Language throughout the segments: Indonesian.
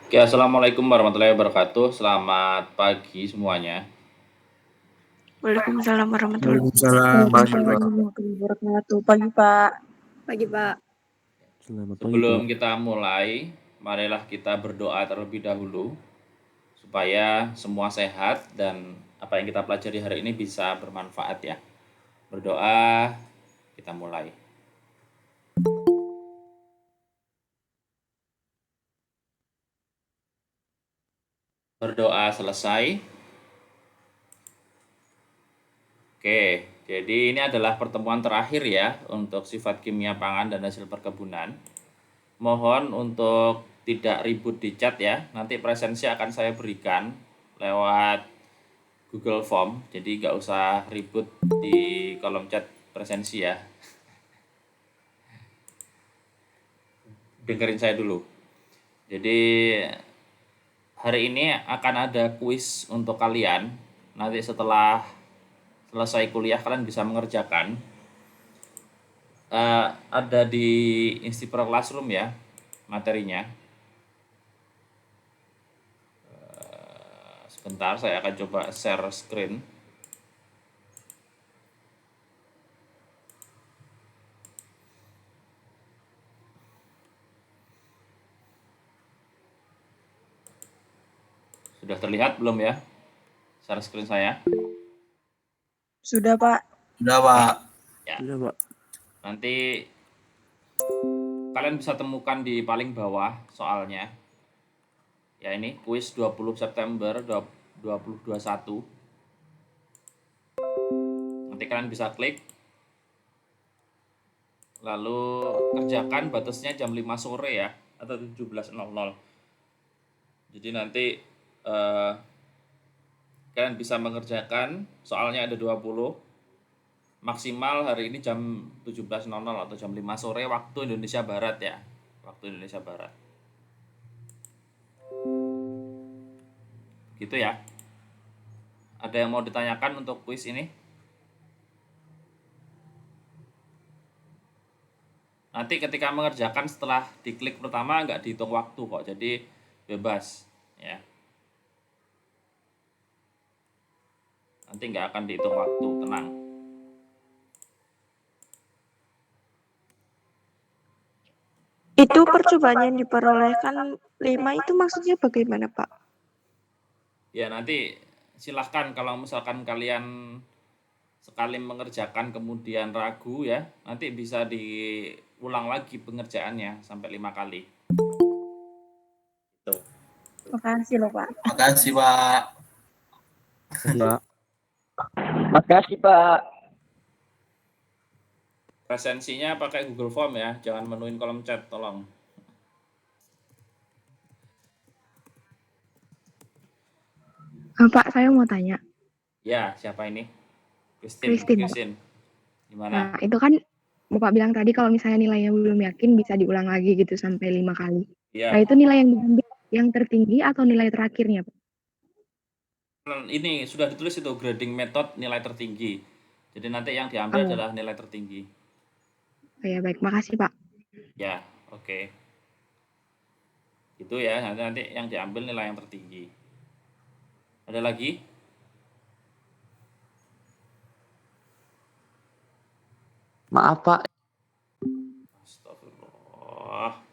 Oke, assalamualaikum warahmatullahi wabarakatuh. Selamat pagi semuanya. Waalaikumsalam warahmatullahi Waalaikumsalam, pagi Waalaikumsalam Pak. warahmatullahi wabarakatuh. Pagi, Pak. Pagi, Pak. Selamat pagi Sebelum Pak. kita mulai, marilah kita berdoa terlebih dahulu supaya semua sehat dan apa yang kita pelajari hari ini bisa bermanfaat ya. Berdoa, kita mulai. Berdoa selesai. Oke, jadi ini adalah pertemuan terakhir ya untuk sifat kimia pangan dan hasil perkebunan. Mohon untuk tidak ribut di chat ya. Nanti presensi akan saya berikan lewat Google Form. Jadi nggak usah ribut di kolom chat presensi ya. Dengerin saya dulu. Jadi hari ini akan ada kuis untuk kalian. Nanti setelah selesai kuliah kalian bisa mengerjakan. Ada di Inspire Classroom ya materinya. Sebentar, saya akan coba share screen. Sudah terlihat belum ya share screen saya? Sudah, Pak. Sudah Pak. Ya. Sudah Pak. Nanti kalian bisa temukan di paling bawah soalnya. Ya ini kuis 20 September 2021. Nanti kalian bisa klik. Lalu kerjakan, batasnya jam 5 sore ya atau 17.00. Jadi nanti kalian bisa mengerjakan soalnya ada 20. Maksimal hari ini jam 17.00 atau jam 5 sore waktu Indonesia Barat ya. Waktu Indonesia Barat. Gitu ya. Ada yang mau ditanyakan untuk kuis ini? Nanti ketika mengerjakan setelah diklik pertama nggak dihitung waktu kok. Jadi bebas ya. Nanti nggak akan dihitung waktu, tenang. Itu percobaan yang diperolehkan 5 itu maksudnya bagaimana, Pak? Ya nanti silahkan kalau misalkan kalian sekali mengerjakan kemudian ragu ya, nanti bisa diulang lagi pengerjaannya sampai 5 kali. Tuh. Makasih loh, Pak. Makasih Pak. Pak. Makasih Pak. Presensinya pakai Google Form ya, jangan menuin kolom chat, tolong. Pak, saya mau tanya. Ya, siapa ini? Christine. Christine. Gimana? Nah, itu kan Bapak bilang tadi kalau misalnya nilainya belum yakin bisa diulang lagi gitu sampai 5 kali. Ya. Nah, itu nilai yang diambil yang tertinggi atau nilai terakhirnya, Pak? Ini sudah ditulis itu grading method nilai tertinggi. Jadi nanti yang diambil adalah nilai tertinggi. Oh ya, baik. Makasih, Pak. Ya, oke. Itu ya, nanti yang diambil nilai yang tertinggi. Ada lagi? Maaf Pak. Astagfirullah.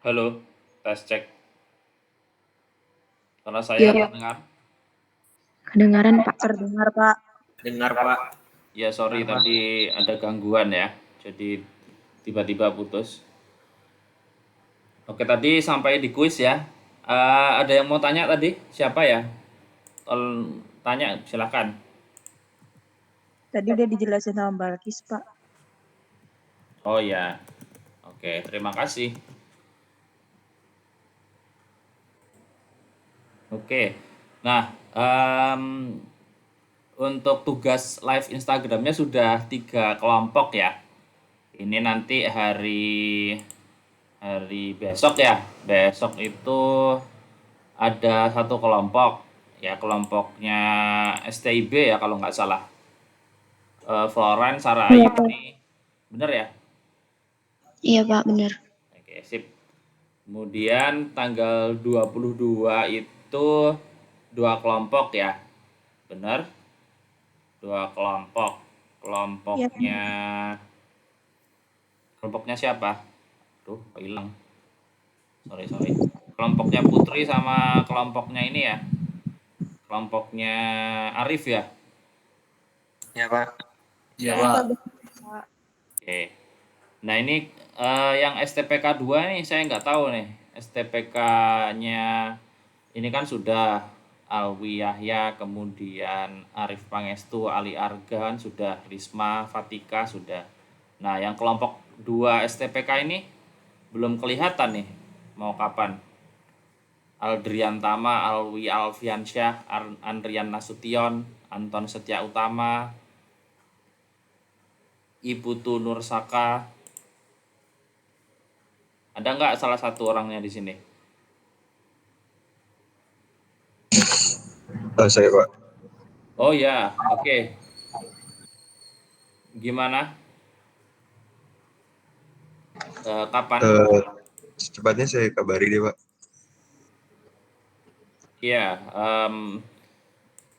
Halo, tes cek. Karena saya Iya. mendengar. Kedengaran, Pak. Terdengar, Pak. Dengar Pak. Ya, sorry tadi ada gangguan ya. Jadi tiba-tiba putus. Oke, tadi sampai di kuis ya. Ada yang mau tanya tadi? Siapa ya? Tanya, silakan. Tadi udah dijelasin sama Balkis, Pak. Oh ya, oke, terima kasih. Oke, nah untuk tugas live Instagramnya sudah 3 kelompok ya. Ini nanti hari besok ya. Besok itu ada satu kelompok, ya kelompoknya STIB ya kalau nggak salah. Florence, Sarah Iya, Pak. Ayuni, bener ya? Iya, Pak, benar. Oke, sip. Kemudian tanggal 22 itu 2 kelompok ya. Benar? 2 kelompok. Iya. Kelompoknya siapa? Tuh, kok hilang. Sorry. Kelompoknya Putri sama kelompoknya ini ya. Kelompoknya Arif ya. Ya Pak. Iya Pak. Pak. Oke. Nah, ini yang STPK 2 nih saya nggak tahu nih. STPK-nya ini kan sudah Alwi Yahya, kemudian Arif Pangestu, Ali Argan sudah, Risma, Fatika sudah. Nah, yang kelompok 2 STPK ini belum kelihatan nih mau kapan. Aldrian Tama, Alwi Alfiansyah, Andrian Nasution, Anton Setia Utama, Iputu Nursaka. Ada nggak salah satu orangnya di sini? Saya Pak. Oh ya, oke. Gimana? Kapan? Secepatnya saya kabari deh Pak. Iya,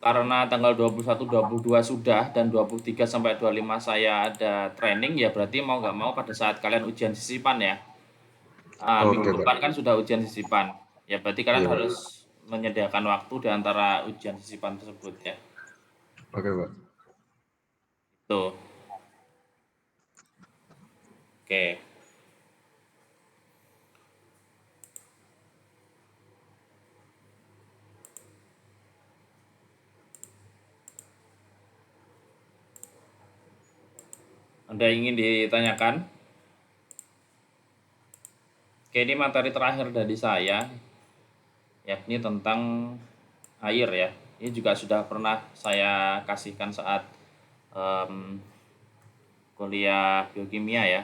karena tanggal 21, 22 sudah dan 23 sampai 25 saya ada training ya, berarti mau nggak mau pada saat kalian ujian sisipan ya. Minggu Oke, depan Pak. kan sudah ujian sisipan. Ya berarti kalian Iya, Pak. harus menyediakan waktu di antara ujian sisipan tersebut ya. Oke Pak. Tuh. Oke. Ada yang ingin ditanyakan? Oke, ini materi terakhir dari saya, yakni tentang air ya. Ini juga sudah pernah saya kasihkan saat kuliah biokimia ya.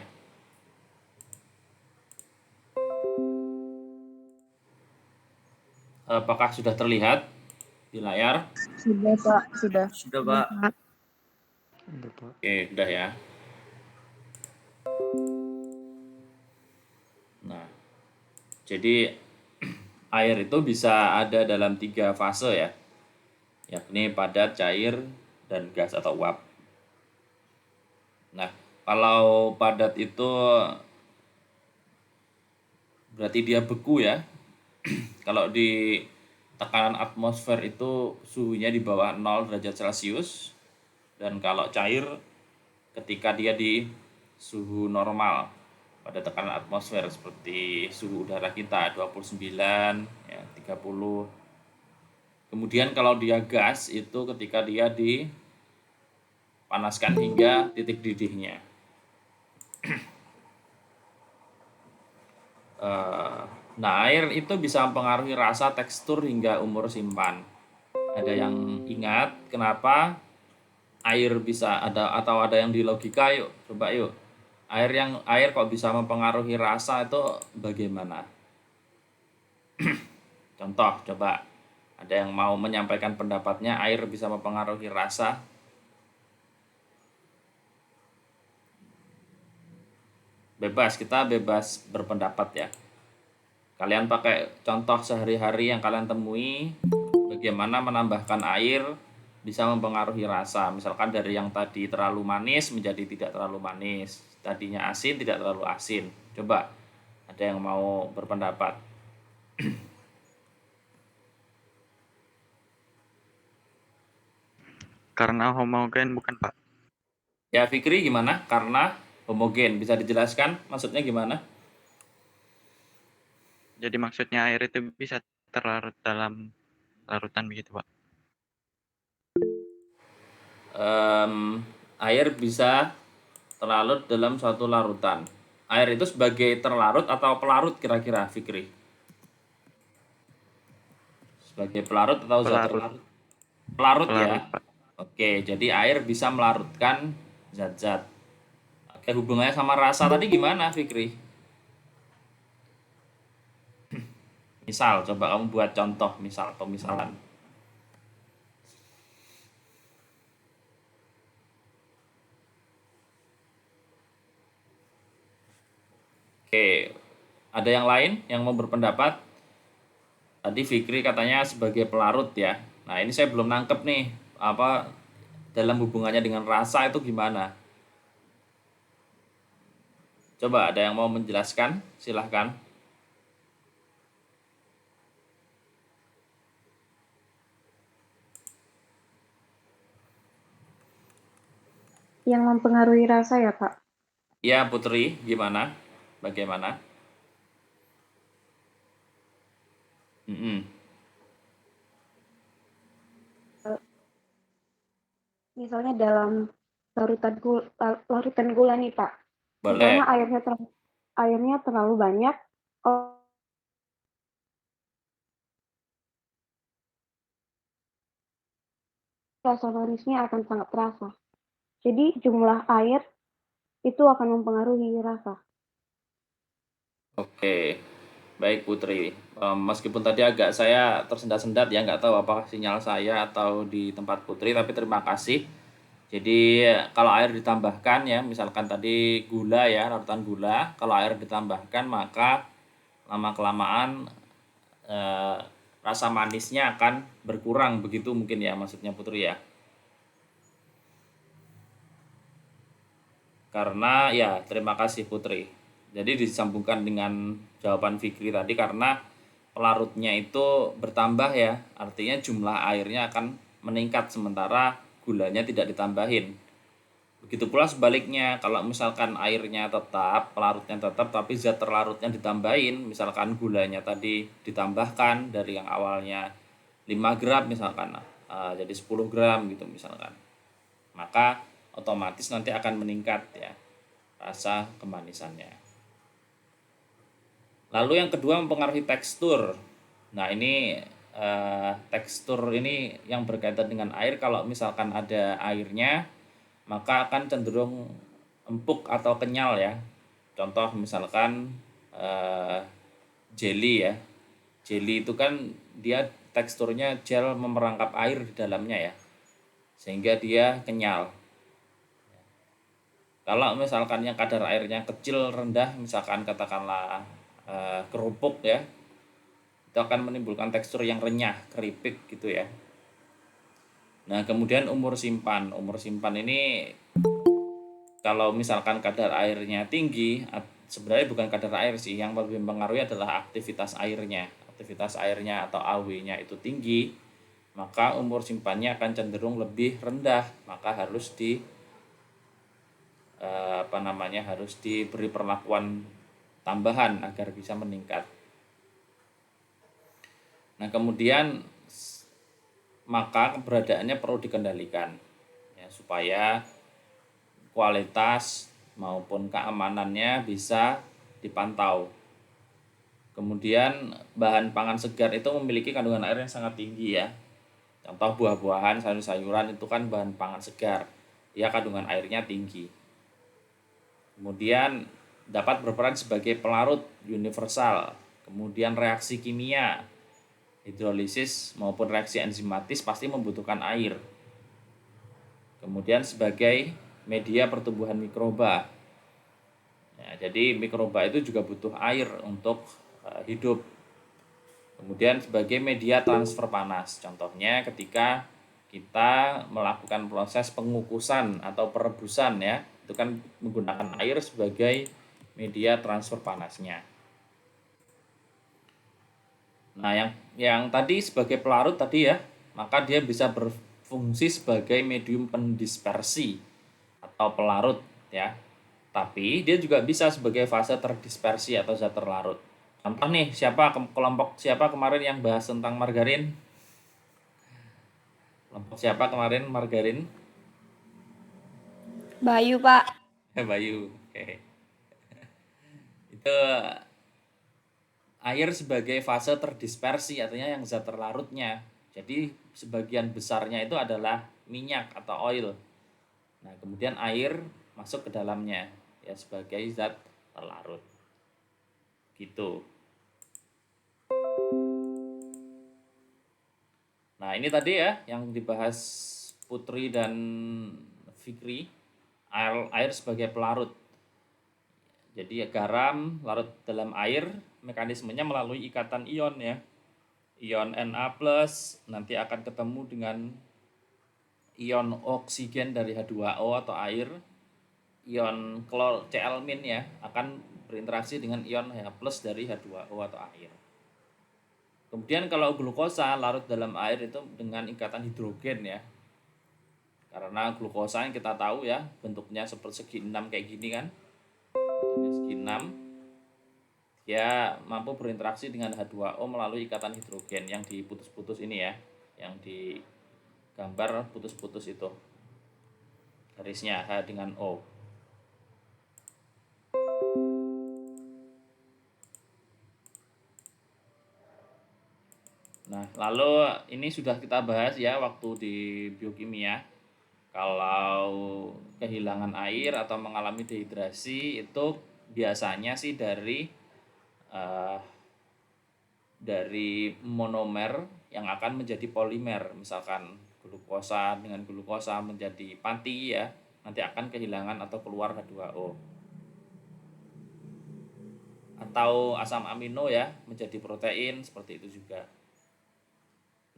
Apakah sudah terlihat di layar? Sudah, Pak. Sudah. Sudah Pak. Oke, udah ya. Nah, jadi air itu bisa ada dalam 3 fase ya, yakni padat, cair, dan gas atau uap. Nah, kalau padat itu berarti dia beku ya. Kalau di tekanan atmosfer itu suhunya di bawah 0 derajat Celcius, dan kalau cair ketika dia di suhu normal pada tekanan atmosfer seperti suhu udara kita 29 ya 30. Kemudian kalau dia gas itu ketika dia dipanaskan hingga titik didihnya. Nah, air itu bisa mempengaruhi rasa, tekstur, hingga umur simpan. Ada yang ingat kenapa air bisa ada, atau ada yang di logika? Yuk, coba yuk. Air kok bisa mempengaruhi rasa itu bagaimana? Contoh, coba. Ada yang mau menyampaikan pendapatnya air bisa mempengaruhi rasa? Bebas, kita bebas berpendapat ya. Kalian pakai contoh sehari-hari yang kalian temui, bagaimana menambahkan air bisa mempengaruhi rasa. Misalkan dari yang tadi terlalu manis menjadi tidak terlalu manis, tadinya asin tidak terlalu asin. Coba, ada Ada yang mau berpendapat? Karena homogen bukan Pak. Ya, Fikri gimana? Karena homogen, bisa dijelaskan maksudnya gimana? Jadi maksudnya air itu bisa terlarut dalam larutan begitu Pak. Air bisa terlarut dalam suatu larutan. Air itu sebagai terlarut atau pelarut kira-kira, Fikri? Sebagai pelarut atau zat Pelarut. terlarut? Pelarut ya. Pelarut Pak. Oke, jadi air bisa melarutkan zat-zat. Oke, hubungannya sama rasa tadi gimana, Fikri? Misal, coba kamu buat contoh, misal pemisalan. Oke, ada yang lain yang mau berpendapat? Tadi Fikri katanya sebagai pelarut ya. Nah, ini saya belum nangkep nih, apa dalam hubungannya dengan rasa itu gimana? Coba ada yang mau menjelaskan? Silahkan. Yang mempengaruhi rasa ya, Pak? Ya, Putri, gimana? Bagaimana? Mm-mm. Misalnya dalam larutan gula nih, Pak. Misalnya Boleh. airnya terlalu banyak, rasa manisnya akan sangat terasa. Jadi jumlah air itu akan mempengaruhi rasa. Oke, baik Putri. Meskipun tadi agak saya tersendat-sendat ya, nggak tahu apakah sinyal saya atau di tempat Putri, tapi terima kasih. Jadi kalau air ditambahkan ya, misalkan tadi gula ya, larutan gula, kalau air ditambahkan maka lama-kelamaan eh, rasa manisnya akan berkurang, begitu mungkin ya maksudnya Putri ya. Karena ya, terima kasih Putri. Jadi disambungkan dengan jawaban Fikri tadi, karena pelarutnya itu bertambah ya, artinya jumlah airnya akan meningkat sementara gulanya tidak ditambahin. Begitu pula sebaliknya, kalau misalkan airnya tetap, pelarutnya tetap, tapi zat terlarutnya ditambahin, misalkan gulanya tadi ditambahkan dari yang awalnya 5 gram misalkan, jadi 10 gram gitu misalkan. Maka otomatis nanti akan meningkat ya rasa kemanisannya. Lalu yang kedua mempengaruhi tekstur. Nah, ini tekstur ini yang berkaitan dengan air. Kalau misalkan ada airnya, maka akan cenderung empuk atau kenyal ya. Contoh misalkan jelly ya. Jelly itu kan dia teksturnya gel memerangkap air di dalamnya ya, sehingga dia kenyal. Kalau misalkan yang kadar airnya kecil, rendah, misalkan katakanlah kerupuk ya, itu akan menimbulkan tekstur yang renyah, keripik gitu ya. Nah, kemudian umur simpan. Umur simpan ini kalau misalkan kadar airnya tinggi, sebenarnya bukan kadar air sih, yang lebih mempengaruhi adalah aktivitas airnya. Aktivitas airnya atau AW-nya itu tinggi, maka umur simpannya akan cenderung lebih rendah, maka harus harus diberi perlakuan tambahan agar bisa meningkat. Nah, kemudian maka keberadaannya perlu dikendalikan ya, supaya kualitas maupun keamanannya bisa dipantau. Kemudian bahan pangan segar itu memiliki kandungan air yang sangat tinggi ya. Contoh buah-buahan, sayur-sayuran itu kan bahan pangan segar, ya kandungan airnya tinggi. Kemudian dapat berperan sebagai pelarut universal. Kemudian reaksi kimia, hidrolisis maupun reaksi enzimatis pasti membutuhkan air. Kemudian sebagai media pertumbuhan mikroba. Ya, jadi mikroba itu juga butuh air untuk hidup. Kemudian sebagai media transfer panas. Contohnya ketika kita melakukan proses pengukusan atau perebusan ya, itu kan menggunakan air sebagai media transfer panasnya. Nah, yang tadi sebagai pelarut tadi ya, maka dia bisa berfungsi sebagai medium pendispersi atau pelarut ya. Tapi dia juga bisa sebagai fase terdispersi atau zat terlarut. Contoh nih, kelompok siapa kemarin yang bahas tentang margarin? Kelompok siapa kemarin margarin? Bayu, Pak. Bayu. Oke. Itu air sebagai fase terdispersi, artinya yang zat terlarutnya. Jadi sebagian besarnya itu adalah minyak atau oil. Nah, kemudian air masuk ke dalamnya ya sebagai zat terlarut. Gitu. Nah, ini tadi ya yang dibahas Putri dan Fikri, air sebagai pelarut. Jadi garam larut dalam air, mekanismenya melalui ikatan ion ya. Ion Na+, nanti akan ketemu dengan ion oksigen dari H2O atau air. Ion Cl- ya akan berinteraksi dengan ion H+ dari H2O atau air. Kemudian kalau glukosa larut dalam air itu dengan ikatan hidrogen ya. Karena glukosa yang kita tahu ya bentuknya seperti segi 6 kayak gini kan. Bentuknya segi 6. Dia mampu berinteraksi dengan H2O melalui ikatan hidrogen yang diputus-putus ini ya. Yang di gambar putus-putus itu. Garisnya H dengan O. Nah, lalu ini sudah kita bahas ya waktu di biokimia. Kalau kehilangan air atau mengalami dehidrasi itu biasanya sih dari monomer yang akan menjadi polimer. Misalkan glukosa dengan glukosa menjadi panti ya, nanti akan kehilangan atau keluar H2O. Atau asam amino ya menjadi protein, seperti itu juga.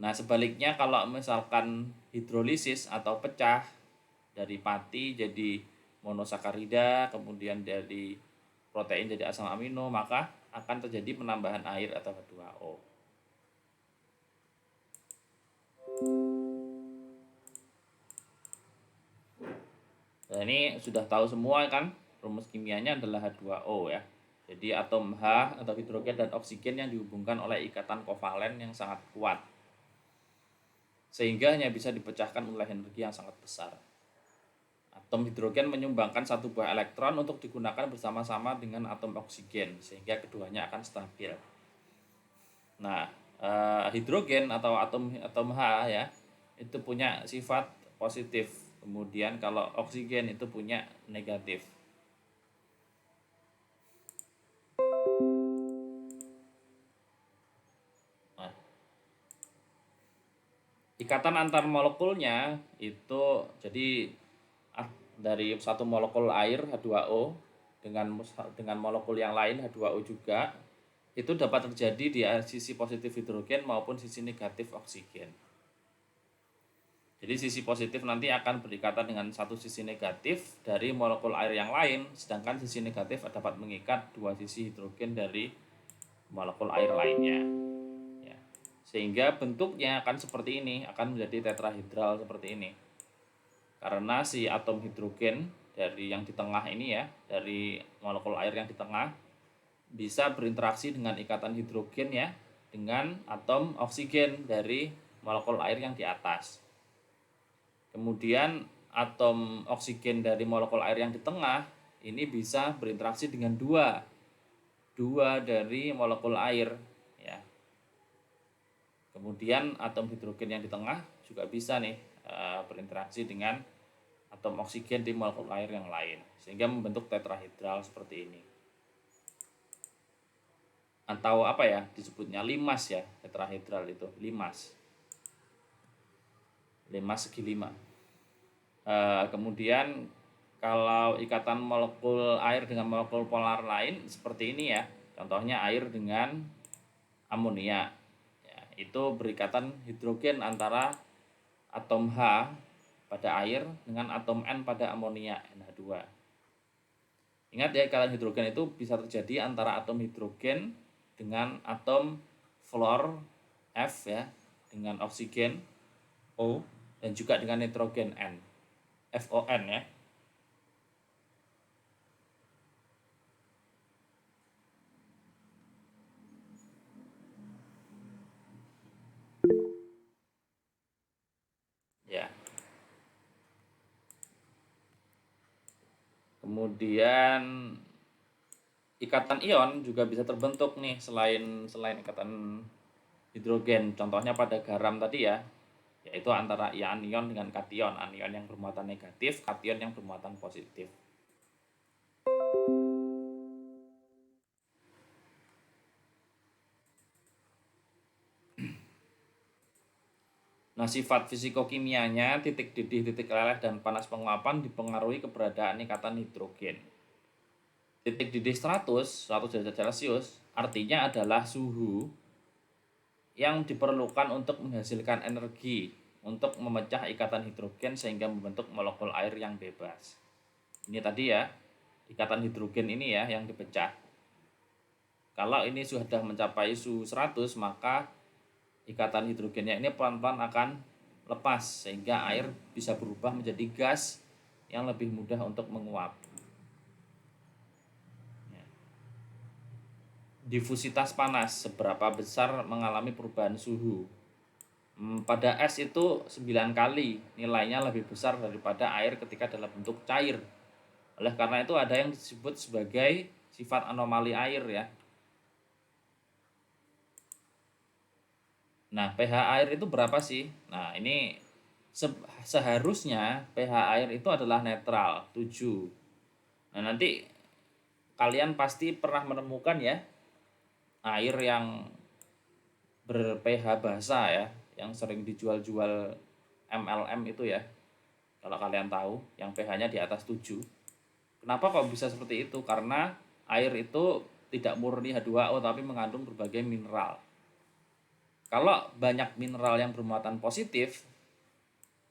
Nah, sebaliknya kalau misalkan hidrolisis atau pecah dari pati jadi monosakarida, kemudian dari protein jadi asam amino, maka akan terjadi penambahan air atau H2O. Nah, ini sudah tahu semua kan, rumus kimianya adalah H2O ya. Jadi atom H atau hidrogen dan oksigen yang dihubungkan oleh ikatan kovalen yang sangat kuat, sehingga hanya bisa dipecahkan oleh energi yang sangat besar. Atom hidrogen menyumbangkan satu buah elektron untuk digunakan bersama-sama dengan atom oksigen, sehingga keduanya akan stabil. Nah, hidrogen atau atom H ya, itu punya sifat positif. Kemudian kalau oksigen itu punya negatif. Nah, ikatan antar molekulnya itu jadi dari satu molekul air H2O dengan molekul yang lain H2O juga, itu dapat terjadi di sisi positif hidrogen maupun sisi negatif oksigen. Jadi sisi positif nanti akan berikatan dengan satu sisi negatif dari molekul air yang lain, sedangkan sisi negatif dapat mengikat dua sisi hidrogen dari molekul air lainnya. Ya. Sehingga bentuknya akan seperti ini, akan menjadi tetrahedral seperti ini. Karena si atom hidrogen dari yang di tengah ini ya, dari molekul air yang di tengah bisa berinteraksi dengan ikatan hidrogen ya dengan atom oksigen dari molekul air yang di atas. Kemudian atom oksigen dari molekul air yang di tengah ini bisa berinteraksi dengan dua dari molekul air ya. Kemudian atom hidrogen yang di tengah juga bisa nih berinteraksi dengan atom oksigen di molekul air yang lain sehingga membentuk tetrahedral seperti ini. Atau apa ya disebutnya limas ya, tetrahedral itu limas segi 5. Kemudian kalau ikatan molekul air dengan molekul polar lain seperti ini ya, contohnya air dengan amonia ya, itu berikatan hidrogen antara atom H pada air dengan atom N pada amonia NH2. Ingat ya, ikatan hidrogen itu bisa terjadi antara atom hidrogen dengan atom fluor F ya, dengan oksigen O, dan juga dengan nitrogen N, FON ya. Ya. Kemudian ikatan ion juga bisa terbentuk nih selain ikatan hidrogen. Contohnya pada garam tadi ya, yaitu antara anion dengan kation, anion yang bermuatan negatif, kation yang bermuatan positif. Nah, sifat fisikokimianya, titik didih, titik leleh, dan panas penguapan dipengaruhi keberadaan ikatan hidrogen. Titik didih 100 derajat Celcius artinya adalah suhu yang diperlukan untuk menghasilkan energi untuk memecah ikatan hidrogen sehingga membentuk molekul air yang bebas. Ini tadi ya, ikatan hidrogen ini ya yang dipecah. Kalau ini sudah mencapai suhu 100, maka ikatan hidrogennya ini pelan-pelan akan lepas sehingga air bisa berubah menjadi gas yang lebih mudah untuk menguap. Difusitas panas, seberapa besar mengalami perubahan suhu. Pada es itu 9 kali nilainya lebih besar daripada air ketika dalam bentuk cair. Oleh karena itu ada yang disebut sebagai sifat anomali air ya. Nah, pH air itu berapa sih? Nah, ini seharusnya pH air itu adalah netral, 7. Nah, nanti kalian pasti pernah menemukan ya air yang ber-pH basa ya, yang sering dijual-jual MLM itu ya. Kalau kalian tahu, yang pH-nya di atas 7. Kenapa kok bisa seperti itu? Karena air itu tidak murni H2O tapi mengandung berbagai mineral. Kalau banyak mineral yang bermuatan positif,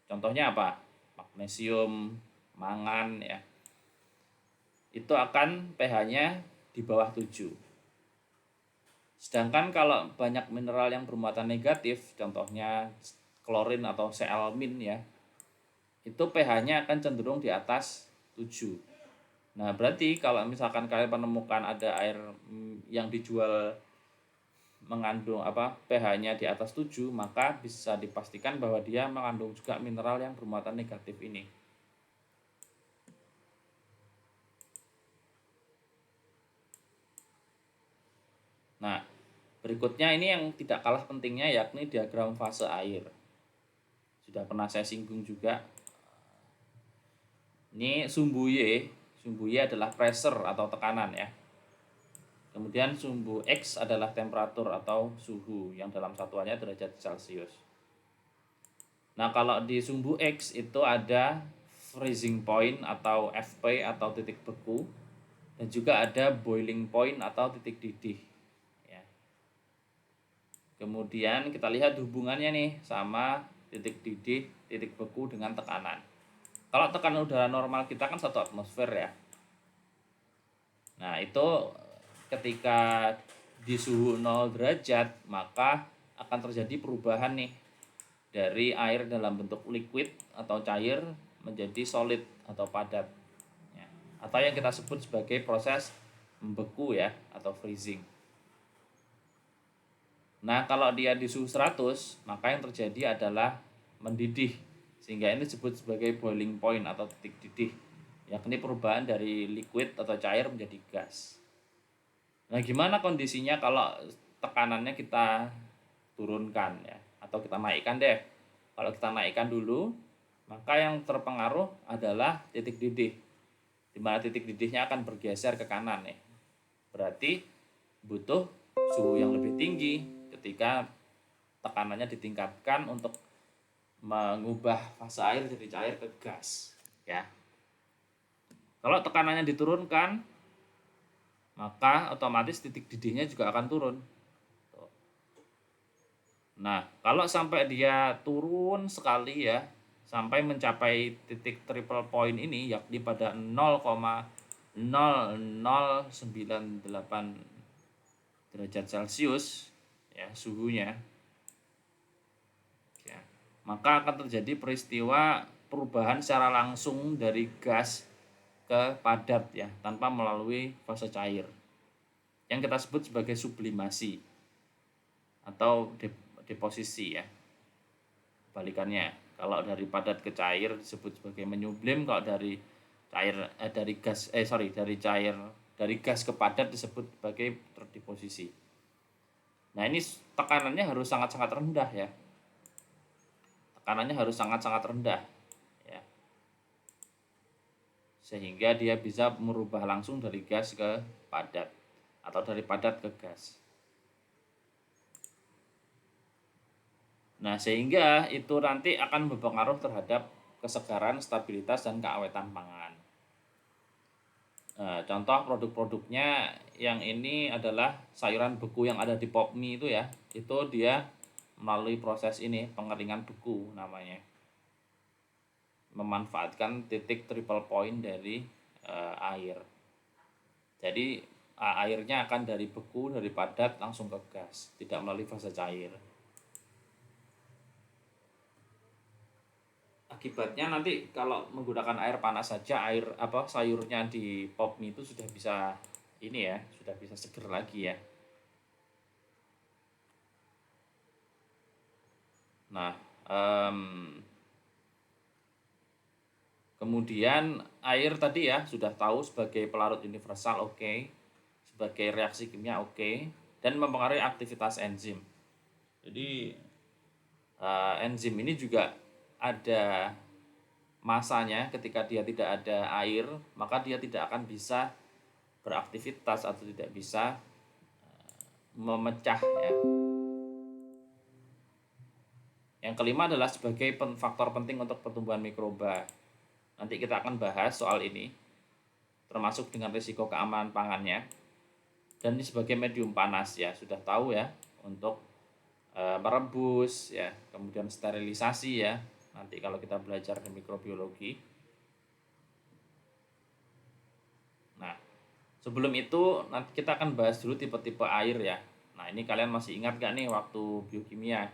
contohnya apa? Magnesium, mangan ya. Itu akan pH-nya di bawah 7. Sedangkan kalau banyak mineral yang bermuatan negatif, contohnya klorin atau Cl- ya, itu pH-nya akan cenderung di atas 7. Nah, berarti kalau misalkan kalian menemukan ada air yang dijual mengandung pH-nya di atas 7, maka bisa dipastikan bahwa dia mengandung juga mineral yang bermuatan negatif ini. Nah, berikutnya ini yang tidak kalah pentingnya yakni diagram fase air. Sudah pernah saya singgung juga. Ini sumbu Y adalah pressure atau tekanan ya. Kemudian sumbu X adalah temperatur atau suhu yang dalam satuannya derajat Celcius. Nah, kalau di sumbu X itu ada freezing point atau FP atau titik beku, dan juga ada boiling point atau titik didih. Ya. Kemudian kita lihat hubungannya nih sama titik didih, titik beku dengan tekanan. Kalau tekanan udara normal kita kan 1 atmosfer ya. Nah, itu ketika di suhu 0 derajat, maka akan terjadi perubahan nih dari air dalam bentuk liquid atau cair menjadi solid atau padat. Ya. Atau yang kita sebut sebagai proses membeku ya, atau freezing. Nah, kalau dia di suhu 100, maka yang terjadi adalah mendidih. Sehingga ini disebut sebagai boiling point atau titik didih, yakni perubahan dari liquid atau cair menjadi gas. Nah, gimana kondisinya kalau tekanannya kita turunkan ya, atau kita naikkan deh. Kalau kita naikkan dulu, maka yang terpengaruh adalah titik didih, di mana titik didihnya akan bergeser ke kanan nih. Berarti butuh suhu yang lebih tinggi ketika tekanannya ditingkatkan untuk mengubah fase air dari cair ke gas ya. Kalau tekanannya diturunkan, maka otomatis titik didihnya juga akan turun. Nah, kalau sampai dia turun sekali ya, sampai mencapai titik triple point ini, yakni pada 0,0098 derajat Celcius ya suhunya. Ya. Maka akan terjadi peristiwa perubahan secara langsung dari gas ke padat ya, tanpa melalui fase cair. Yang kita sebut sebagai sublimasi atau deposisi ya. Balikannya, kalau dari padat ke cair disebut sebagai menyublim, kalau dari dari gas ke padat disebut sebagai terdeposisi. Nah, ini tekanannya harus sangat-sangat rendah ya. Tekanannya harus sangat-sangat rendah ya. Sehingga dia bisa merubah langsung dari gas ke padat atau dari padat ke gas. Nah, sehingga itu nanti akan berpengaruh terhadap kesegaran, stabilitas, dan keawetan pangan. Nah, contoh produk-produknya yang ini adalah sayuran beku yang ada di pop mie itu ya. Itu dia melalui proses ini, pengeringan beku namanya. Memanfaatkan titik triple point dari air. Jadi airnya akan dari beku, dari padat langsung ke gas, tidak melalui fase cair. Akibatnya nanti kalau menggunakan air panas saja, sayurnya di pop mie itu sudah bisa sudah bisa seger lagi ya. Nah, kemudian air tadi ya sudah tahu sebagai pelarut universal, oke. Sebagai reaksi kimia, oke. Dan mempengaruhi aktivitas enzim. Jadi enzim ini juga ada masanya. Ketika dia tidak ada air, maka dia tidak akan bisa beraktivitas atau tidak bisa memecah ya. Yang kelima adalah sebagai faktor penting untuk pertumbuhan mikroba. Nanti kita akan bahas soal ini, termasuk dengan risiko keamanan pangannya. Dan ini sebagai medium panas ya, sudah tahu ya, untuk merebus ya, kemudian sterilisasi ya, nanti kalau kita belajar di mikrobiologi. Nah, sebelum itu nanti kita akan bahas dulu tipe-tipe air ya. Nah, ini kalian masih ingat gak nih waktu biokimia?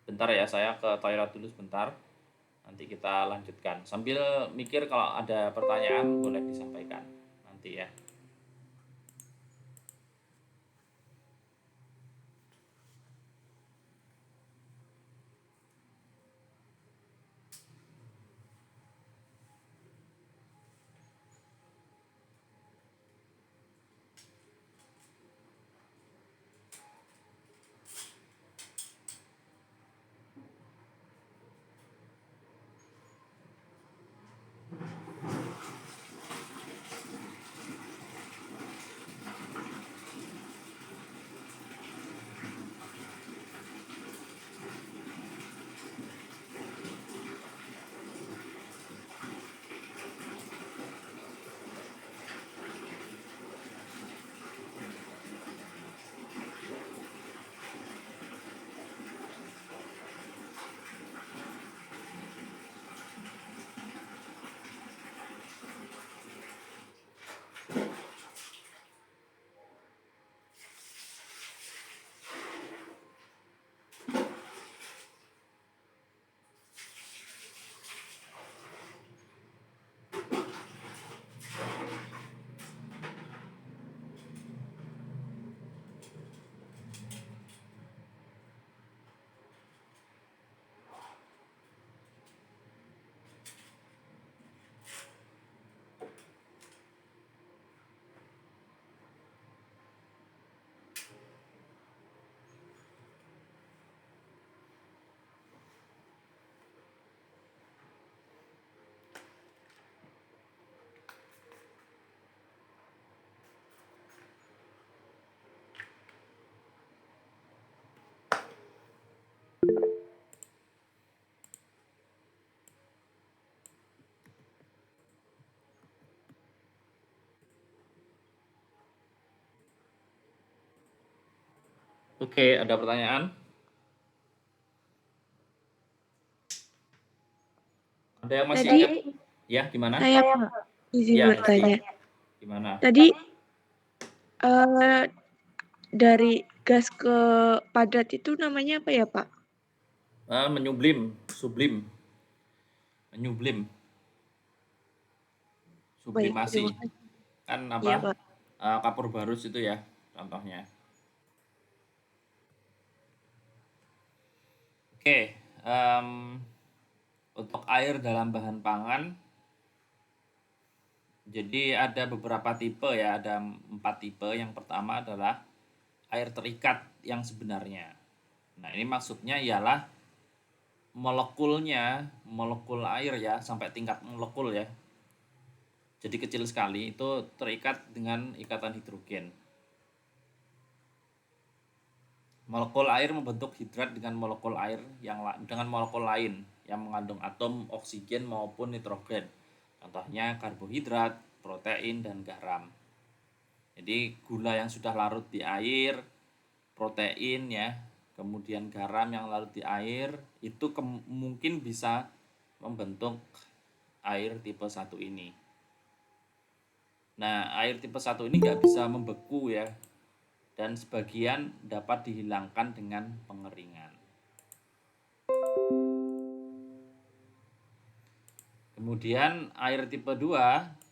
Bentar ya, saya ke toilet dulu sebentar. Nanti kita lanjutkan. Sambil mikir, kalau ada pertanyaan boleh disampaikan nanti ya. Oke, ada pertanyaan? Ada yang masih Tadi ingat? Ya, gimana? saya izin Ya, bertanya. gimana? Tadi eh, dari gas ke padat itu namanya apa ya, Pak? Menyublim, sublim, menyublim, Baik, sublimasi. terima kasih. Kan Iya, apa? Pak. Kapur barus itu ya contohnya. Oke, untuk air dalam bahan pangan, jadi ada beberapa tipe ya, ada 4 tipe. Yang pertama adalah air terikat yang sebenarnya. Nah, ini maksudnya ialah molekul air ya, sampai tingkat molekul ya. Jadi kecil sekali, itu terikat dengan ikatan hidrogen. Molekul air membentuk hidrat dengan molekul lain yang mengandung atom oksigen maupun nitrogen. Contohnya karbohidrat, protein, dan garam. Jadi gula yang sudah larut di air, protein ya, kemudian garam yang larut di air, itu mungkin bisa membentuk air tipe 1 ini. Nah, air tipe 1 ini nggak bisa membeku ya, dan sebagian dapat dihilangkan dengan pengeringan. Kemudian air tipe 2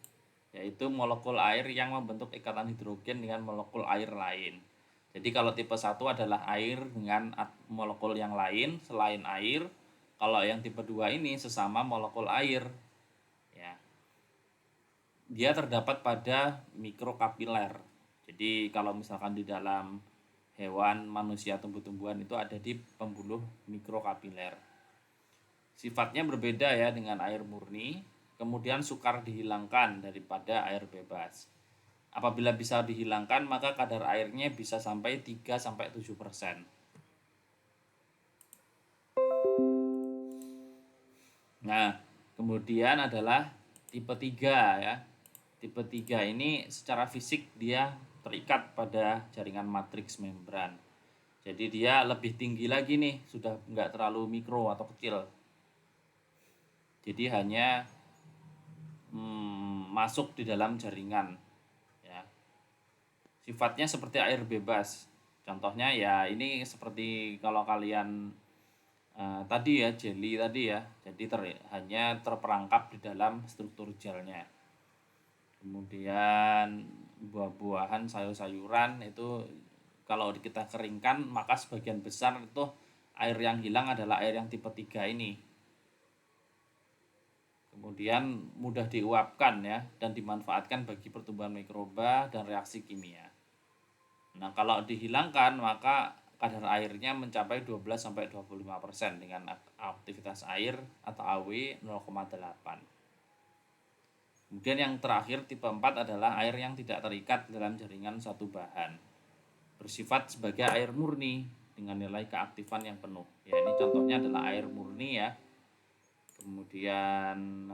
yaitu molekul air yang membentuk ikatan hidrogen dengan molekul air lain. Jadi kalau tipe 1 adalah air dengan molekul yang lain selain air. Kalau yang tipe 2 ini sesama molekul air. Ya. Dia terdapat pada mikrokapiler. Jadi kalau misalkan di dalam hewan, manusia, tumbuh-tumbuhan itu ada di pembuluh mikrokapiler. Sifatnya berbeda ya dengan air murni, kemudian sukar dihilangkan daripada air bebas. Apabila bisa dihilangkan, maka kadar airnya bisa sampai 3-7%. Nah, kemudian adalah tipe 3 ya. Tipe 3 ini secara fisik dia terikat pada jaringan matriks membran. Jadi dia lebih tinggi lagi nih, sudah nggak terlalu mikro atau kecil. Jadi hanya masuk di dalam jaringan. Ya. Sifatnya seperti air bebas. Contohnya ya ini seperti kalau kalian tadi ya, jelly tadi ya. Jadi hanya terperangkap di dalam struktur gelnya. Kemudian buah-buahan, sayur-sayuran itu kalau kita keringkan maka sebagian besar itu air yang hilang adalah air yang tipe 3 ini. Kemudian mudah diuapkan ya dan dimanfaatkan bagi pertumbuhan mikroba dan reaksi kimia. Nah, kalau dihilangkan maka kadar airnya mencapai 12-25% dengan aktivitas air atau AW 0,8. Kemudian yang terakhir tipe 4 adalah air yang tidak terikat dalam jaringan satu bahan. Bersifat sebagai air murni dengan nilai keaktifan yang penuh. Ya, ini contohnya adalah air murni ya. Kemudian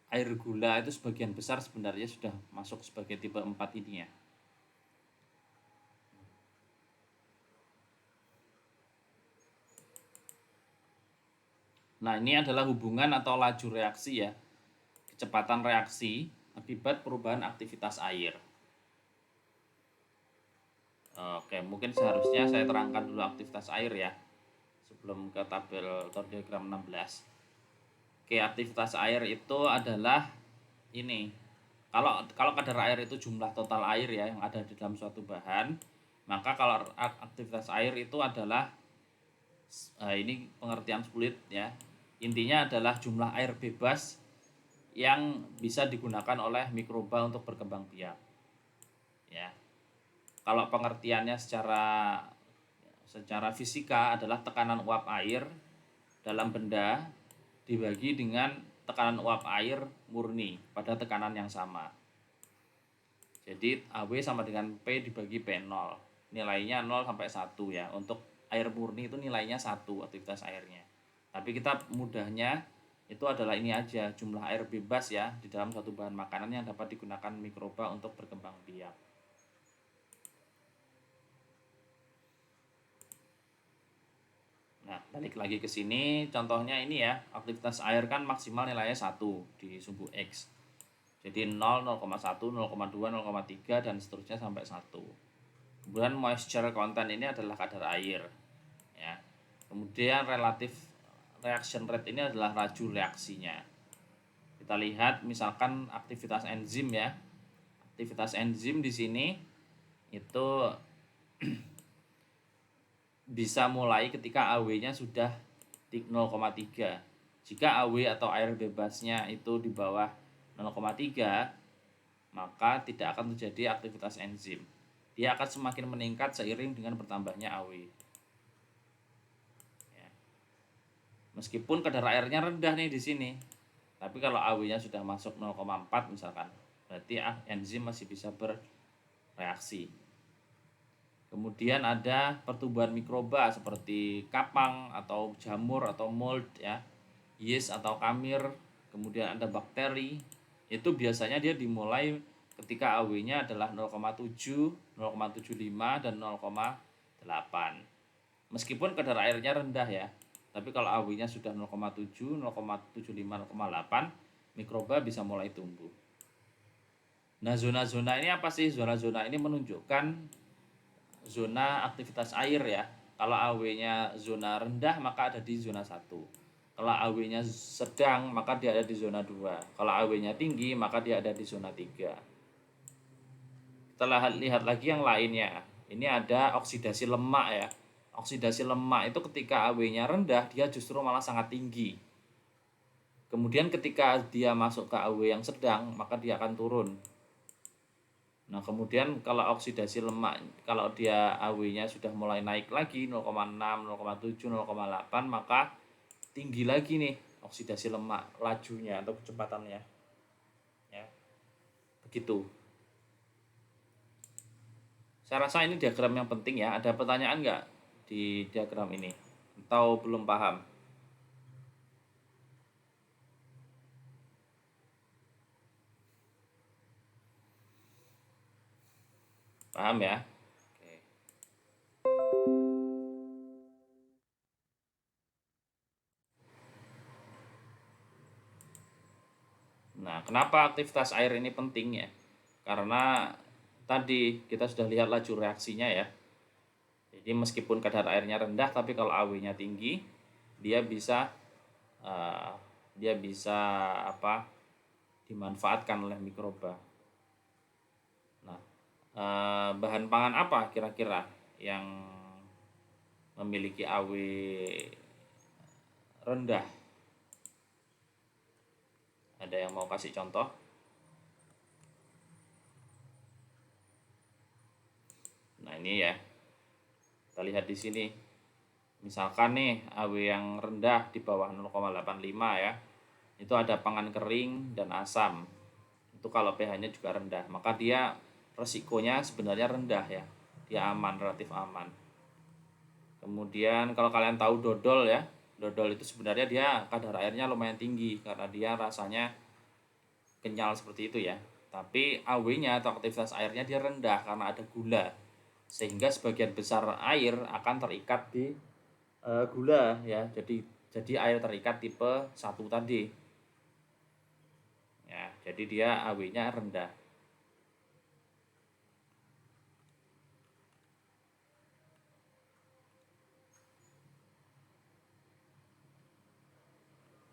air gula itu sebagian besar sebenarnya sudah masuk sebagai tipe 4 ini ya. Nah, ini adalah hubungan atau laju reaksi ya. Kecepatan reaksi akibat perubahan aktivitas air. Oke, mungkin seharusnya saya terangkan dulu aktivitas air ya, sebelum ke tabel atau diagram 16. Oke, aktivitas air itu adalah ini. Kalau kadar air itu jumlah total air ya yang ada di dalam suatu bahan, maka kalau aktivitas air itu adalah ini pengertian sulit ya. Intinya adalah jumlah air bebas yang bisa digunakan oleh mikroba untuk berkembang biak. Ya. Kalau pengertiannya secara fisika adalah tekanan uap air dalam benda dibagi dengan tekanan uap air murni pada tekanan yang sama. Jadi AW sama dengan P dibagi P0. Nilainya 0 sampai 1 ya. Untuk air murni itu nilainya 1 aktivitas airnya. Tapi kita mudahnya itu adalah ini aja, jumlah air bebas ya di dalam suatu bahan makanan yang dapat digunakan mikroba untuk berkembang biak. Nah, balik lagi ke sini, contohnya ini ya, aktivitas air kan maksimal nilainya 1 di sumbu X. Jadi 0, 0,1, 0,2, 0,3 dan seterusnya sampai 1. Kemudian moisture content ini adalah kadar air, ya. Kemudian relatif reaction rate ini adalah laju reaksinya. Kita lihat misalkan aktivitas enzim ya. Aktivitas enzim di sini itu bisa mulai ketika AW-nya sudah 0,3. Jika AW atau air bebasnya itu di bawah 0,3, maka tidak akan terjadi aktivitas enzim. Dia akan semakin meningkat seiring dengan bertambahnya AW. Ya. Meskipun kadar airnya rendah nih di sini, tapi kalau AW-nya sudah masuk 0,4 misalkan, berarti enzim masih bisa bereaksi. Kemudian ada pertumbuhan mikroba seperti kapang atau jamur atau mold ya, yeast atau kamir, kemudian ada bakteri. Itu biasanya dia dimulai ketika AW-nya adalah 0,7, 0,75 dan 0,8. Meskipun kadar airnya rendah ya, tapi kalau AW-nya sudah 0,7, 0,75, 0,8, mikroba bisa mulai tumbuh. Nah, zona-zona ini apa sih? Zona-zona ini menunjukkan zona aktivitas air ya. Kalau AW-nya zona rendah maka ada di zona 1. Kalau AW-nya sedang maka dia ada di zona 2. Kalau AW-nya tinggi maka dia ada di zona 3. Kita lihat lagi yang lainnya. Ini ada oksidasi lemak ya. Oksidasi lemak itu ketika AW-nya rendah dia justru malah sangat tinggi. Kemudian ketika dia masuk ke AW yang sedang maka dia akan turun. Nah, kemudian kalau oksidasi lemak, kalau dia AW-nya sudah mulai naik lagi 0,6, 0,7, 0,8, maka tinggi lagi nih oksidasi lemak lajunya atau kecepatannya. Ya. Begitu. Saya rasa ini diagram yang penting ya. Ada pertanyaan nggak di diagram ini? Atau belum paham? Paham ya? Oke. Nah, kenapa aktivitas air ini penting ya? Karena tadi kita sudah lihat laju reaksinya ya. Jadi meskipun kadar airnya rendah, tapi kalau AW-nya tinggi, dia bisa dimanfaatkan oleh mikroba. Nah, bahan pangan apa kira-kira yang memiliki AW rendah? Ada yang mau kasih contoh? Nah, ini ya. Kita lihat di sini. Misalkan nih AW yang rendah di bawah 0,85 ya. Itu ada pangan kering dan asam. Itu kalau pH-nya juga rendah, maka dia resikonya sebenarnya rendah ya. Dia aman, relatif aman. Kemudian kalau kalian tahu dodol ya, dodol itu sebenarnya dia kadar airnya lumayan tinggi karena dia rasanya kenyal seperti itu ya. Tapi AW-nya atau aktivitas airnya dia rendah karena ada gula. Sehingga sebagian besar air akan terikat di gula ya. Jadi air terikat tipe 1 tadi. Ya, jadi dia AW-nya rendah.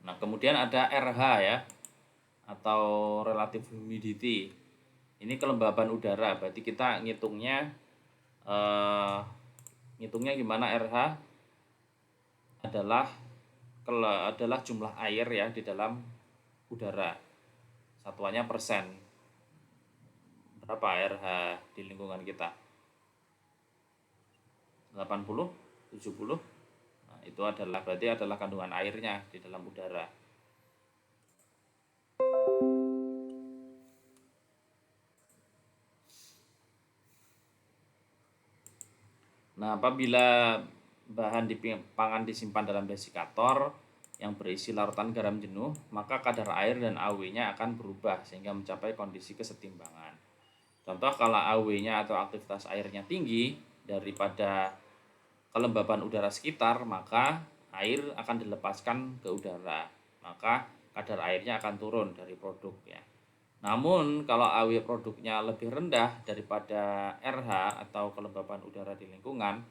Nah, kemudian ada RH ya, atau relative humidity. Ini kelembaban udara, berarti kita ngitungnya gimana? RH adalah jumlah air ya di dalam udara. Satuannya persen. Berapa RH di lingkungan kita? 80, 70. Nah, itu berarti adalah kandungan airnya di dalam udara. Nah, apabila bahan pangan disimpan dalam desikator yang berisi larutan garam jenuh, maka kadar air dan AW-nya akan berubah sehingga mencapai kondisi kesetimbangan. Contoh kalau AW-nya atau aktivitas airnya tinggi daripada kelembaban udara sekitar, maka air akan dilepaskan ke udara. Maka kadar airnya akan turun dari produk ya. Namun kalau AW produknya lebih rendah daripada RH atau kelembapan udara di lingkungan,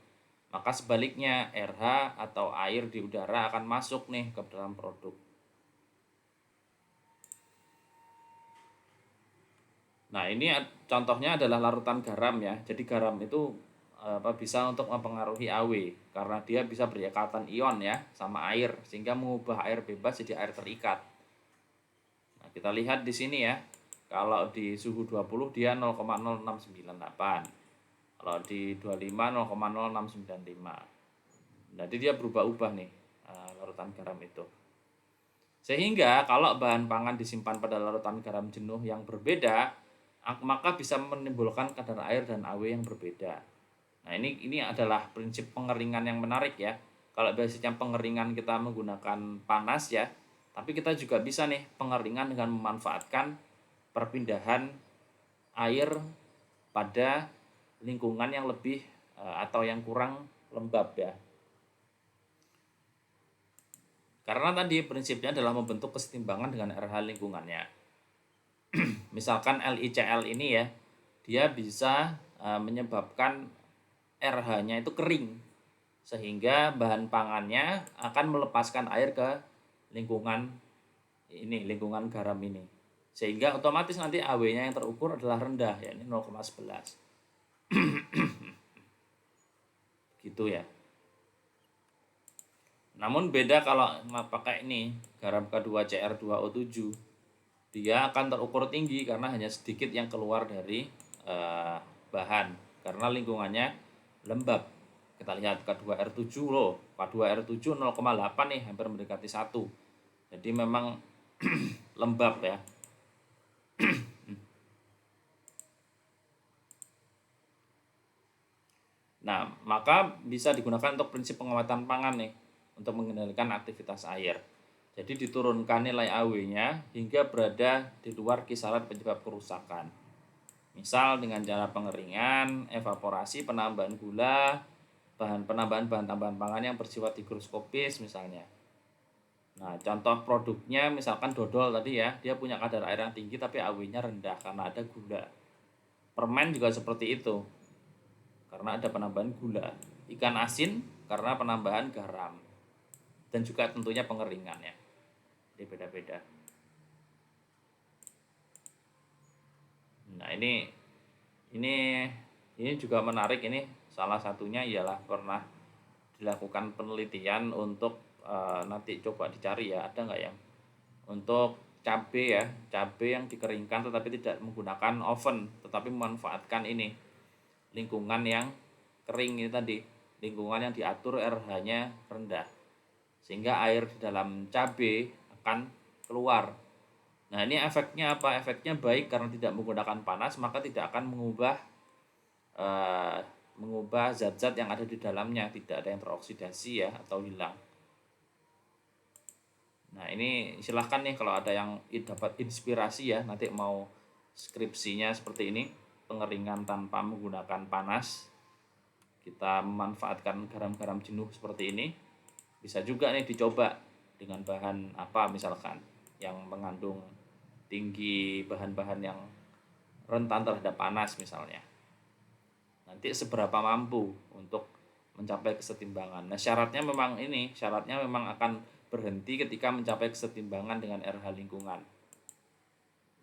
maka sebaliknya RH atau air di udara akan masuk nih ke dalam produk. Nah, ini contohnya adalah larutan garam ya. Jadi garam itu bisa untuk mempengaruhi AW karena dia bisa berikatan ion ya sama air sehingga mengubah air bebas jadi air terikat. Nah, kita lihat di sini ya. Kalau di suhu 20 dia 0,0698. Kalau di 25 0,0695. Jadi dia berubah-ubah nih larutan garam itu. Sehingga kalau bahan pangan disimpan pada larutan garam jenuh yang berbeda, maka bisa menimbulkan kadar air dan AW yang berbeda. Nah, ini adalah prinsip pengeringan yang menarik ya. Kalau biasanya pengeringan kita menggunakan panas ya, tapi kita juga bisa nih pengeringan dengan memanfaatkan perpindahan air pada lingkungan yang lebih atau yang kurang lembab ya. Karena tadi prinsipnya adalah membentuk kesetimbangan dengan RH lingkungannya. Misalkan LiCl ini ya, dia bisa menyebabkan RH-nya itu kering, sehingga bahan pangannya akan melepaskan air ke lingkungan ini, lingkungan garam ini. Sehingga otomatis nanti AW-nya yang terukur adalah rendah, yakni 0,11. Gitu ya. Namun beda kalau pakai ini, garam K2Cr2O7. Dia akan terukur tinggi karena hanya sedikit yang keluar dari bahan karena lingkungannya lembab. Kita lihat K2R7 loh, K2R7 0,8 nih, hampir mendekati 1. Jadi memang lembab ya. Nah, maka bisa digunakan untuk prinsip penguatan pangan nih, untuk mengendalikan aktivitas air. Jadi diturunkan nilai AW-nya hingga berada di luar kisaran penyebab kerusakan. Misal dengan cara pengeringan, evaporasi, penambahan gula, penambahan bahan tambahan pangan yang bersifat higroskopis misalnya. Nah, contoh produknya misalkan dodol tadi ya, dia punya kadar air yang tinggi tapi AW-nya rendah karena ada gula. Permen juga seperti itu, karena ada penambahan gula. Ikan asin karena penambahan garam. Dan juga tentunya pengeringannya. Jadi beda-beda. Nah, ini juga menarik, ini salah satunya ialah pernah dilakukan penelitian untuk nanti coba dicari ya, ada nggak yang untuk cabai ya, cabai yang dikeringkan tetapi tidak menggunakan oven, tetapi memanfaatkan ini lingkungan yang kering ini tadi, lingkungan yang diatur RH-nya rendah, sehingga air di dalam cabai akan keluar. Nah, ini efeknya apa? Efeknya baik karena tidak menggunakan panas, maka tidak akan mengubah zat-zat yang ada di dalamnya, tidak ada yang teroksidasi ya atau hilang. Nah, ini silahkan nih kalau ada yang dapat inspirasi ya, nanti mau skripsinya seperti ini, pengeringan tanpa menggunakan panas. Kita memanfaatkan garam-garam jenuh seperti ini. Bisa juga nih dicoba dengan bahan apa misalkan yang mengandung tinggi bahan-bahan yang rentan terhadap panas misalnya. Nanti seberapa mampu untuk mencapai kesetimbangan. Nah, syaratnya memang akan berhenti ketika mencapai kesetimbangan dengan RH lingkungan.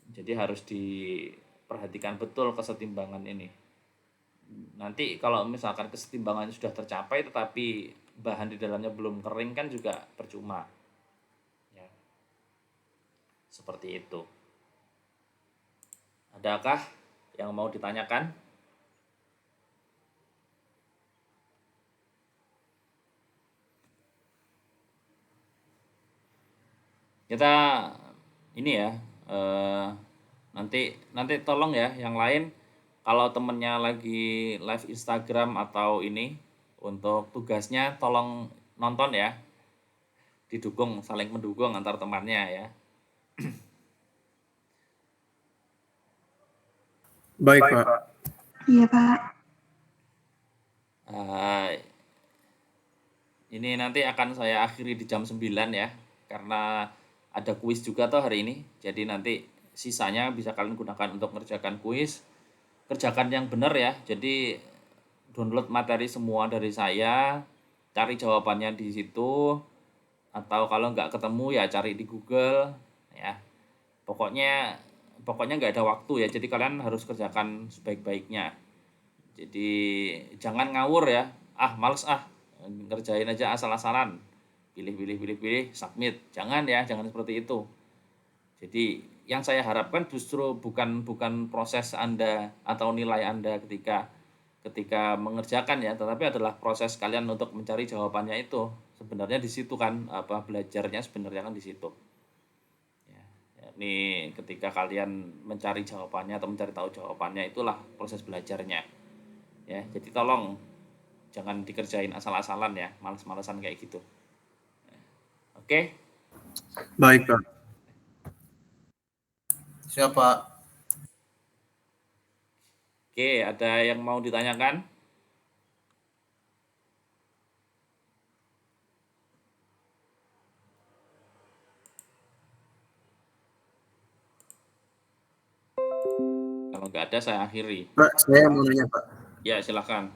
Jadi harus diperhatikan betul kesetimbangan ini. Nanti kalau misalkan kesetimbangan sudah tercapai tetapi bahan di dalamnya belum kering kan juga percuma. Ya. Seperti itu. Adakah yang mau ditanyakan? Kita ini ya, nanti tolong ya yang lain, kalau temennya lagi live Instagram atau ini, untuk tugasnya tolong nonton ya, didukung, saling mendukung antar temannya ya. Baik, Pak. Iya, Pak. Ini nanti akan saya akhiri di jam 9 ya, karena ada kuis juga toh hari ini. Jadi nanti sisanya bisa kalian gunakan untuk mengerjakan kuis. Kerjakan yang benar ya. Jadi download materi semua dari saya, cari jawabannya di situ, atau kalau nggak ketemu ya cari di Google ya. Pokoknya nggak ada waktu ya. Jadi kalian harus kerjakan sebaik-baiknya. Jadi jangan ngawur ya. Males ngerjain aja asal-asalan. Pilih, submit. Jangan ya, jangan seperti itu. Jadi yang saya harapkan justru bukan proses Anda atau nilai Anda ketika mengerjakan ya, tetapi adalah proses kalian untuk mencari jawabannya itu. Sebenarnya di situ kan belajarnya sebenarnya kan di situ. Ya, ini ketika kalian mencari jawabannya atau mencari tahu jawabannya, itulah proses belajarnya. Ya, jadi tolong jangan dikerjain asal-asalan ya, males-malesan kayak gitu. Oke? Baik, Pak. Siapa? Oke, ada yang mau ditanyakan? Kalau nggak ada, saya akhiri. Pak, saya mau nanya, Pak. Ya, silakan.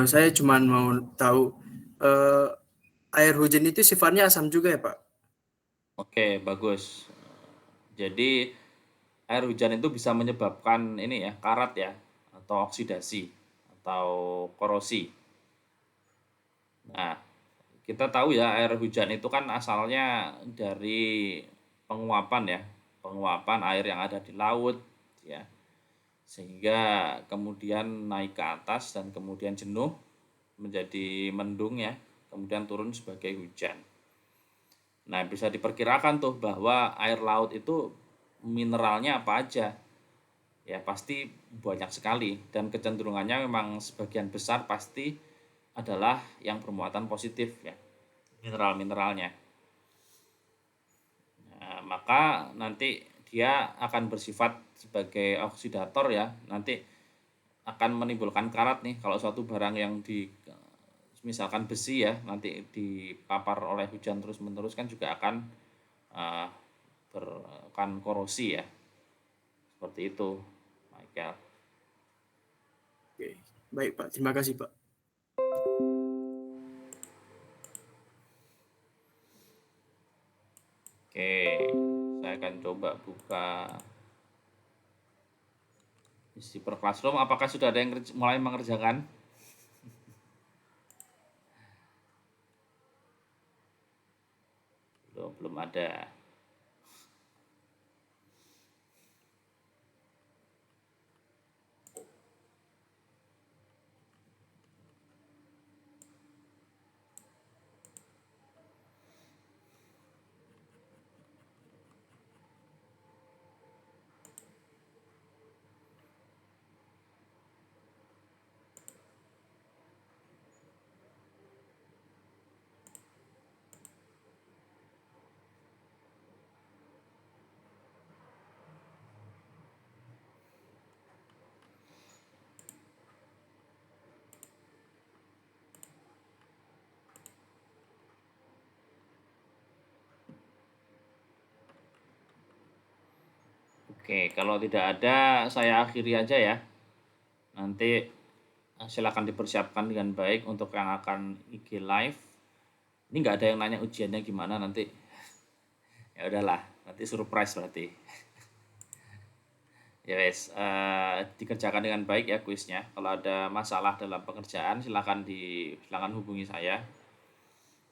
Saya cuma mau tahu, air hujan itu sifatnya asam juga ya, Pak? Oke, bagus. Jadi air hujan itu bisa menyebabkan ini ya, karat ya, atau oksidasi atau korosi. Nah, kita tahu ya air hujan itu kan asalnya dari penguapan air yang ada di laut ya. Sehingga kemudian naik ke atas dan kemudian jenuh menjadi mendung ya, kemudian turun sebagai hujan. Nah, bisa diperkirakan tuh bahwa air laut itu mineralnya apa aja. Ya, pasti banyak sekali dan kecenderungannya memang sebagian besar pasti adalah yang bermuatan positif ya, mineral-mineralnya. Nah, maka nanti dia akan bersifat sebagai oksidator ya, nanti akan menimbulkan karat nih kalau suatu barang yang misalkan besi ya, nanti dipapar oleh hujan terus-menerus kan juga akan akan korosi ya. Seperti itu, Michael. Oke. Baik, Pak. Terima kasih, Pak. Oke, saya akan coba buka isi per classroom. Apakah sudah ada yang mulai mengerjakan? Belum ada. Oke, kalau tidak ada saya akhiri aja ya. Nanti silakan dipersiapkan dengan baik untuk yang akan IG live. Ini nggak ada yang nanya ujiannya gimana nanti. Ya udahlah, nanti surprise berarti. Ya wes, dikerjakan dengan baik ya kuisnya. Kalau ada masalah dalam pengerjaan silakan hubungi saya.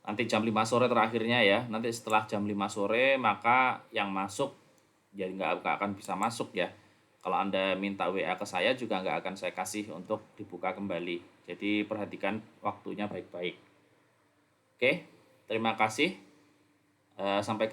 Nanti jam 5 sore terakhirnya ya. Nanti setelah jam 5 sore maka yang masuk jadi nggak akan bisa masuk ya. Kalau Anda minta WA ke saya juga nggak akan saya kasih untuk dibuka kembali. Jadi perhatikan waktunya baik-baik. Oke, terima kasih. Sampai